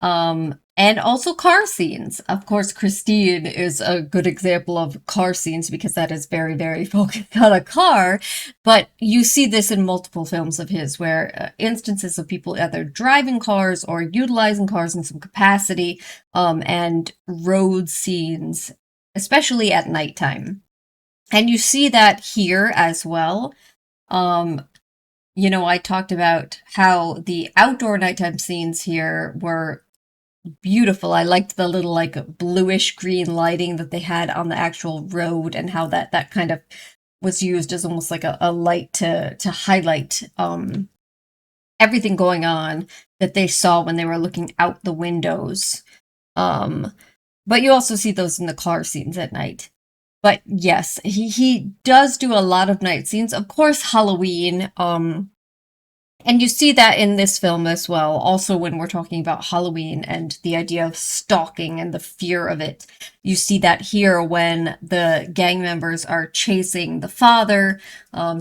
And also car scenes. Of course, Christine is a good example of car scenes because that is very, very focused on a car. But you see this in multiple films of his where instances of people either driving cars or utilizing cars in some capacity, and road scenes, especially at nighttime. And you see that here as well. You know, I talked about how the outdoor nighttime scenes here were beautiful. I liked the little like bluish green lighting that they had on the actual road and how that kind of was used as almost like a light to highlight everything going on that they saw when they were looking out the windows. But you also see those in the car scenes at night. But yes, he does do a lot of night scenes. Of course, Halloween, and you see that in this film as well, also when we're talking about Halloween and the idea of stalking and the fear of it. You see that here when the gang members are chasing the father.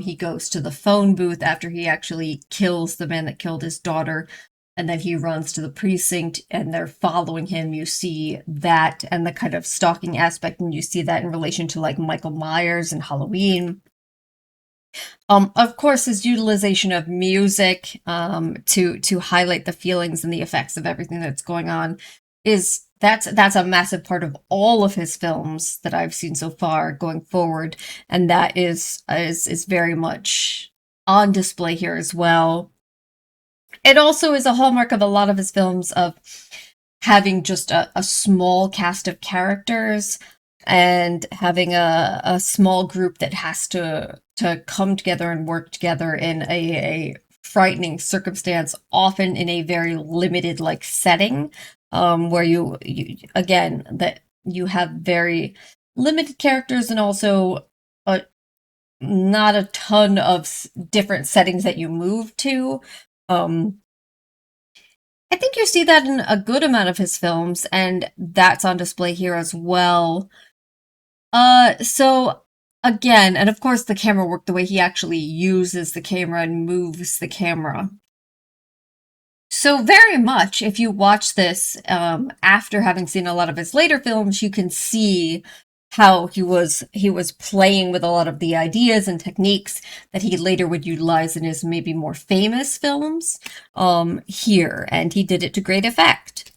He goes to the phone booth after he actually kills the man that killed his daughter. And then he runs to the precinct and they're following him. You see that and the kind of stalking aspect. And you see that in relation to like Michael Myers and Halloween. Of course, his utilization of music to highlight the feelings and the effects of everything that's going on that's a massive part of all of his films that I've seen so far going forward, and that is very much on display here as well. It also is a hallmark of a lot of his films of having just a small cast of characters and having a small group that has to come together and work together in a frightening circumstance, often in a very limited like setting, where you again that you have very limited characters and also not a ton of different settings that you move to. I think you see that in a good amount of his films, and that's on display here as well. So again, and of course the camera work, the way he actually uses the camera and moves the camera. So very much, if you watch this after having seen a lot of his later films, you can see how he was playing with a lot of the ideas and techniques that he later would utilize in his maybe more famous films here, and he did it to great effect.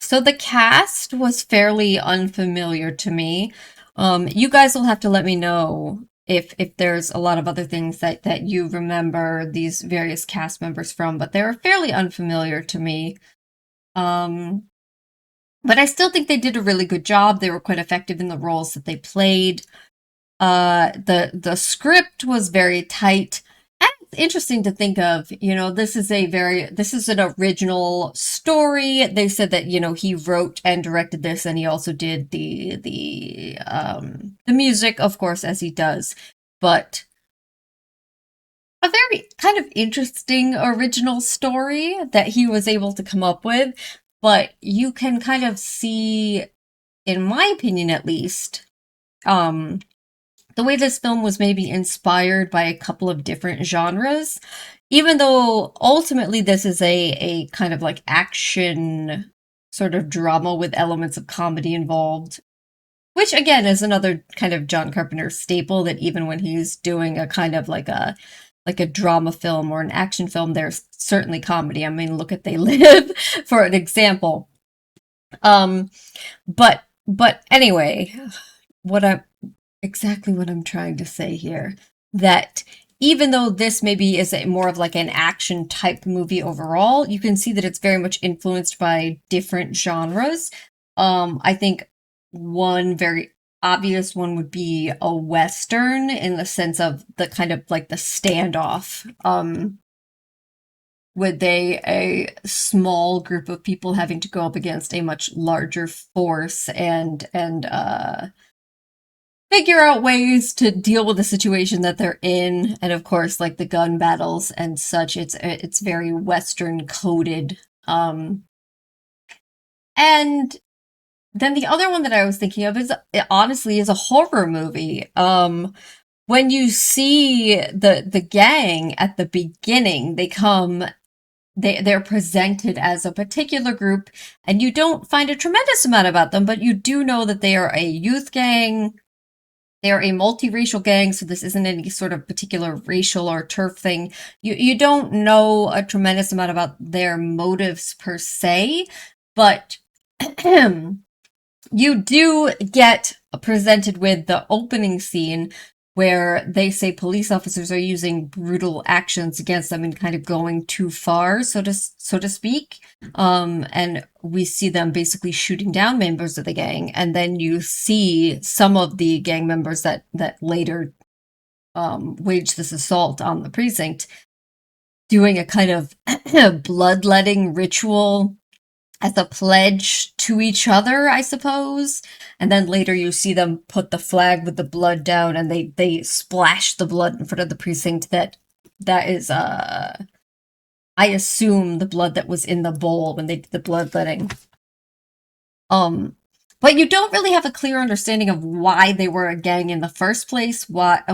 So the cast was fairly unfamiliar to me. You guys will have to let me know if there's a lot of other things that you remember these various cast members from, but they're fairly unfamiliar to me. But I still think they did a really good job. They were quite effective in the roles that they played. The script was very tight. And it's interesting to think of, you know, this is an original story. They said that, you know, he wrote and directed this, and he also did the music, of course, as he does. But a very kind of interesting original story that he was able to come up with. But you can kind of see, in my opinion at least, the way this film was maybe inspired by a couple of different genres, even though ultimately this is a kind of like action sort of drama with elements of comedy involved, which again is another kind of John Carpenter staple, that even when he's doing a kind of like a drama film or an action film, there's certainly comedy. I mean, look at They Live for an example. But anyway, what I'm trying to say here, that even though this maybe is more of like an action type movie overall, you can see that it's very much influenced by different genres. I think one very obvious one would be a Western, in the sense of the kind of like the standoff, with a small group of people having to go up against a much larger force and figure out ways to deal with the situation that they're in. And of course, like the gun battles and such, it's very Western coded. And then the other one that I was thinking of is honestly a horror movie. When you see the gang at the beginning, they're presented as a particular group, and you don't find a tremendous amount about them, but you do know that they are a youth gang. They are a multiracial gang, so this isn't any sort of particular racial or turf thing. You don't know a tremendous amount about their motives per se, but you do get presented with the opening scene where they say police officers are using brutal actions against them and kind of going too far, so to speak. And we see them basically shooting down members of the gang, and then you see some of the gang members that later waged this assault on the precinct doing a kind of bloodletting ritual as a pledge to each other, I suppose. And then later you see them put the flag with the blood down, and they splash the blood in front of the precinct. That is, I assume, the blood that was in the bowl when they did the bloodletting. But you don't really have a clear understanding of why they were a gang in the first place. What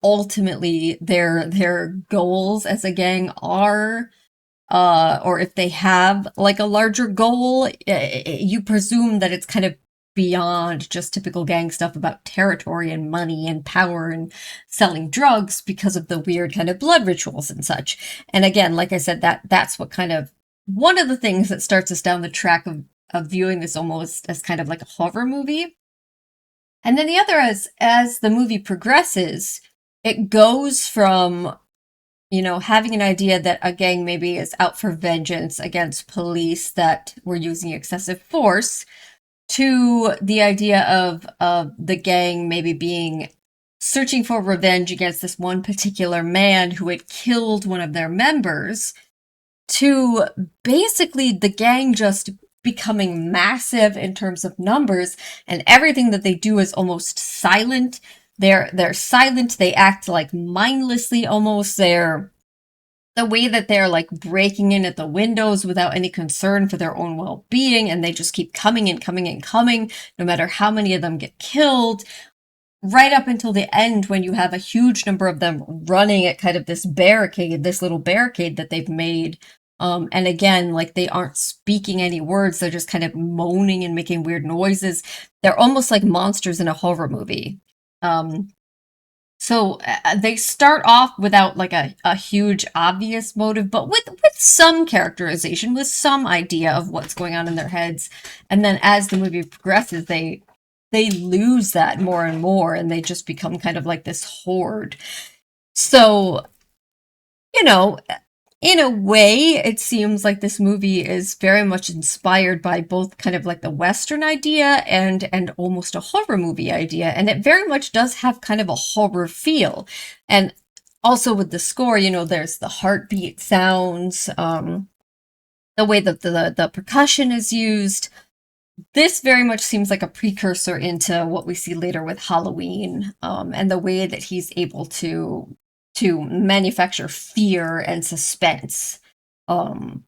ultimately their goals as a gang are. Or if they have like a larger goal, you presume that it's kind of beyond just typical gang stuff about territory and money and power and selling drugs, because of the weird kind of blood rituals and such. And again, like I said, that's what kind of one of the things that starts us down the track of viewing this almost as kind of like a horror movie. And then the other, as the movie progresses, it goes from having an idea that a gang maybe is out for vengeance against police that were using excessive force, to the idea of the gang maybe searching for revenge against this one particular man who had killed one of their members, to basically the gang just becoming massive in terms of numbers, and everything that they do is almost silent. They're silent. They act like mindlessly almost. The way that they're like breaking in at the windows without any concern for their own well-being, and they just keep coming and coming and coming, no matter how many of them get killed. right up until the end when you have a huge number of them running at kind of this barricade, this little barricade that they've made. And again, like they aren't speaking any words, they're just kind of moaning and making weird noises. They're almost like monsters in a horror movie. So they start off without like a huge obvious motive, but with some characterization, with some idea of what's going on in their heads. And then as the movie progresses, they lose that more and more, and they just become kind of like this horde. So, you know, in a way, it seems like this movie is very much inspired by both kind of like the Western idea and almost a horror movie idea. And it very much does have kind of a horror feel. And also with the score, you know, there's the heartbeat sounds, the way that the percussion is used. This very much seems like a precursor into what we see later with Halloween, and the way that he's able to manufacture fear and suspense. And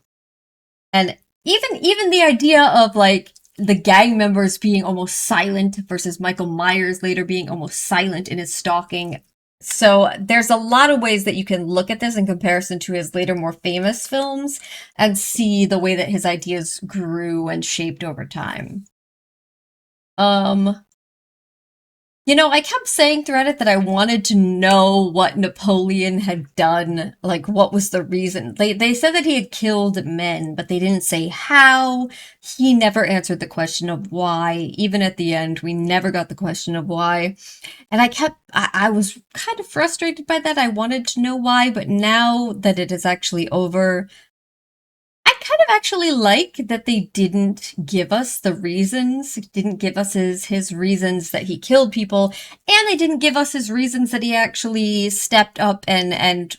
even the idea of like the gang members being almost silent versus Michael Myers later being almost silent in his stalking. So there's a lot of ways that you can look at this in comparison to his later more famous films and see the way that his ideas grew and shaped over time. You know, I kept saying throughout it that I wanted to know what Napoleon had done, like what was the reason. They said that he had killed men, but they didn't say how. He never answered the question of why. Even at the end, we never got the question of why. And I was kind of frustrated by that. I wanted to know why, but now that it is actually over, I kind of actually like that they didn't give us the reasons, didn't give us his reasons that he killed people, and they didn't give us his reasons that he actually stepped up and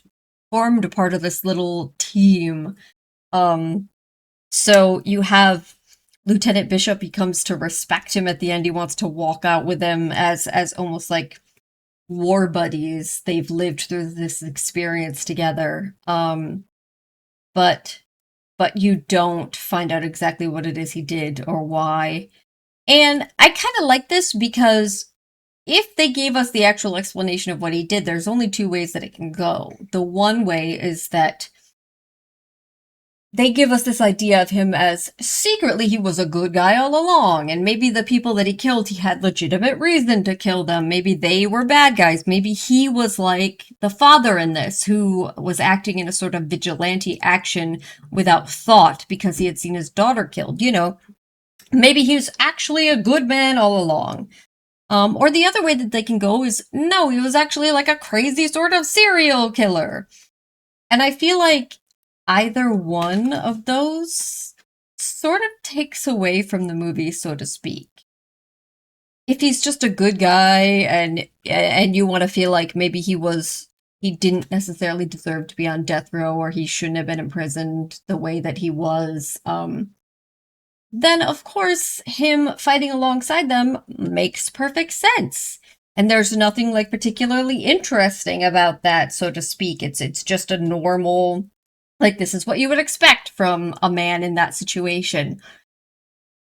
formed a part of this little team. So you have Lieutenant Bishop, he comes to respect him at the end. He wants to walk out with him as almost like war buddies. They've lived through this experience together. But you don't find out exactly what it is he did or why. And I kind of like this because if they gave us the actual explanation of what he did, there's only two ways that it can go. The one way is that they give us this idea of him as secretly he was a good guy all along, and maybe the people that he killed, he had legitimate reason to kill them. Maybe they were bad guys. Maybe he was like the father in this, who was acting in a sort of vigilante action without thought because he had seen his daughter killed. You know, maybe he was actually a good man all along. Or the other way that they can go is, no, he was actually like a crazy sort of serial killer. And I feel like either one of those sort of takes away from the movie, so to speak. If he's just a good guy and you want to feel like maybe he didn't necessarily deserve to be on death row, or he shouldn't have been imprisoned the way that he was, then of course him fighting alongside them makes perfect sense. And there's nothing like particularly interesting about that, so to speak. It's just a normal, like, this is what you would expect from a man in that situation.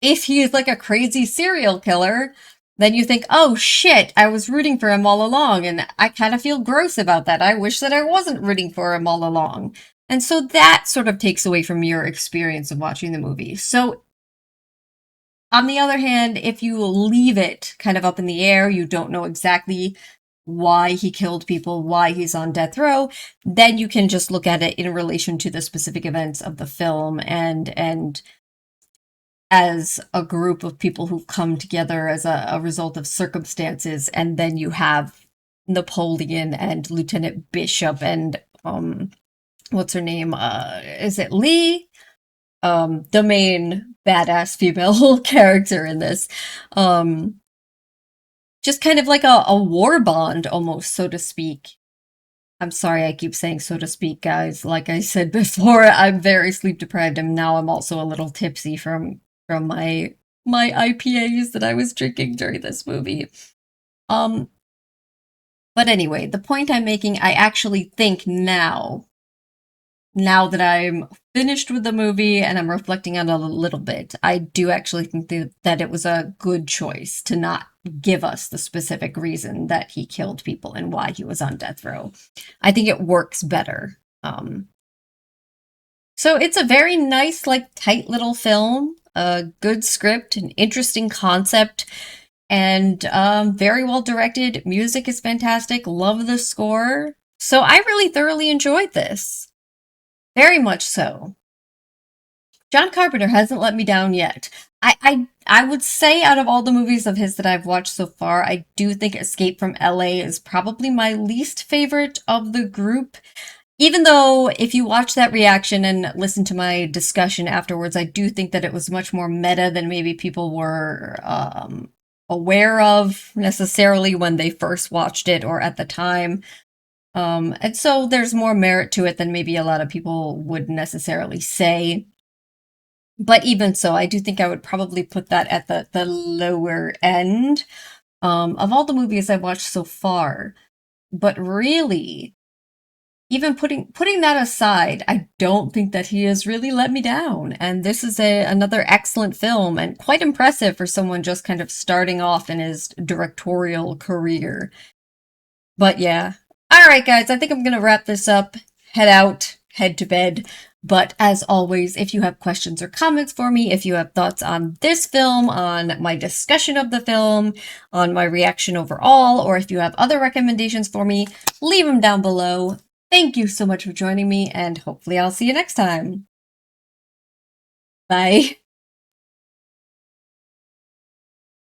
If he's like a crazy serial killer, then you think, oh shit, I was rooting for him all along, and I kind of feel gross about that. I wish that I wasn't rooting for him all along. And so that sort of takes away from your experience of watching the movie. So, on the other hand, if you leave it kind of up in the air, you don't know exactly why he killed people, why he's on death row, then you can just look at it in relation to the specific events of the film and as a group of people who've come together as a result of circumstances. And then you have Napoleon and Lieutenant Bishop and what's her name? Is it Lee? The main badass female character in this. Just kind of like a war bond, almost, so to speak. I'm sorry I keep saying so to speak, guys. Like I said before, I'm very sleep deprived, and now I'm also a little tipsy from my IPAs that I was drinking during this movie. But anyway, the point I'm making, I actually think now that I'm finished with the movie and I'm reflecting on it a little bit, I do actually think that it was a good choice to not give us the specific reason that he killed people and why he was on death row. I think it works better. So it's a very nice, like, tight little film, a good script, an interesting concept, and very well directed. Music is fantastic. Love the score. So I really thoroughly enjoyed this. Very much so. John Carpenter hasn't let me down yet. I would say out of all the movies of his that I've watched so far, I do think Escape from LA is probably my least favorite of the group. Even though if you watch that reaction and listen to my discussion afterwards, I do think that it was much more meta than maybe people were aware of necessarily when they first watched it or at the time. And so there's more merit to it than maybe a lot of people would necessarily say. But even so, I do think I would probably put that at the lower end of all the movies I've watched so far. But really, even putting that aside, I don't think that he has really let me down. And this is another excellent film and quite impressive for someone just kind of starting off in his directorial career. But yeah. All right, guys, I think I'm going to wrap this up, head out, head to bed. But as always, if you have questions or comments for me, if you have thoughts on this film, on my discussion of the film, on my reaction overall, or if you have other recommendations for me, leave them down below. Thank you so much for joining me, and hopefully I'll see you next time. Bye.